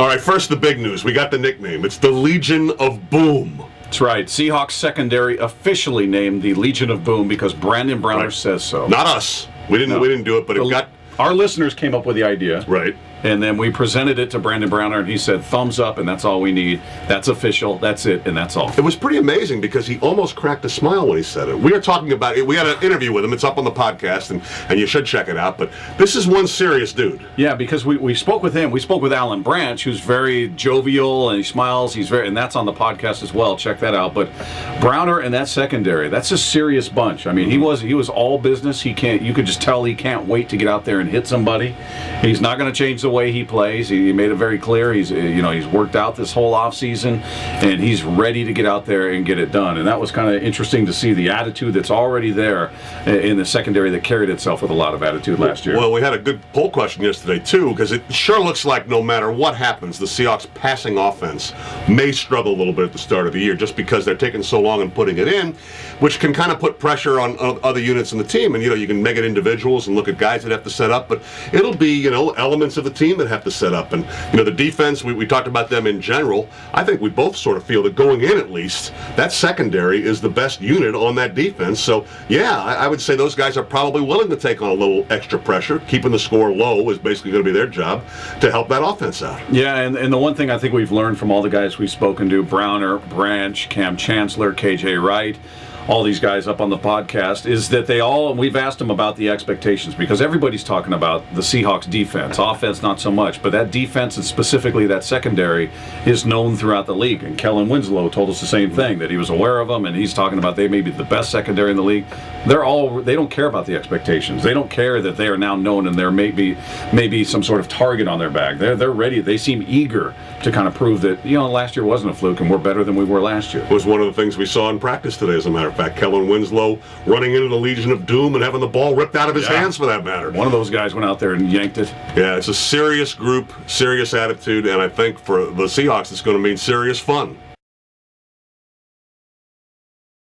All right, first the big news. We got the nickname. It's the Legion of Boom. That's right. Seahawks secondary officially named the Legion of Boom because Brandon Browner says so. Not us. We didn't do it, but it got... Our listeners came up with the idea. Right. And then we presented it to Brandon Browner, and he said, thumbs up, and that's all we need. That's official. That's it, and that's all. It was pretty amazing because he almost cracked a smile when he said it. We were talking about it. We had an interview with him. It's up on the podcast, and you should check it out. But this is one serious dude. Yeah, because we spoke with him. We spoke with Alan Branch, who's very jovial, and he smiles. And that's on the podcast as well. Check that out. But Browner and that secondary, that's a serious bunch. I mean, he was all business. You could just tell he can't wait to get out there and hit somebody. He's not going to change the way he plays. He made it very clear. He's worked out this whole offseason, and he's ready to get out there and get it done. And that was kind of interesting to see the attitude that's already there in the secondary that carried itself with a lot of attitude last year. Well, we had a good poll question yesterday, too, because it sure looks like no matter what happens, the Seahawks passing offense may struggle a little bit at the start of the year just because they're taking so long and putting it in, which can kind of put pressure on other units in the team. And, you can make it individuals and look at guys that have to set up, but it'll be, elements of the team that have to set up. And, the defense, we talked about them in general. I think we both sort of feel that going in, at least, that secondary is the best unit on that defense. So, yeah, I would say those guys are probably willing to take on a little extra pressure. Keeping the score low is basically going to be their job to help that offense out. Yeah, and the one thing I think we've learned from all the guys we've spoken to, Browner, Branch, Cam Chancellor, KJ Wright, all these guys up on the podcast, is that we've asked them about the expectations, because everybody's talking about the Seahawks defense. Offense, not so much, but that defense, and specifically that secondary, is known throughout the league. And Kellen Winslow told us the same thing, that he was aware of them, and he's talking about they may be the best secondary in the league. They don't care about the expectations. They don't care that they are now known and there may be some sort of target on their back. They're ready. They seem eager to kind of prove that, last year wasn't a fluke and we're better than we were last year. It was one of the things we saw in practice today, as a matter of fact. Kellen Winslow running into the Legion of Doom and having the ball ripped out of his hands, for that matter. One of those guys went out there and yanked it. Yeah, it's a serious group, serious attitude, and I think for the Seahawks it's going to mean serious fun.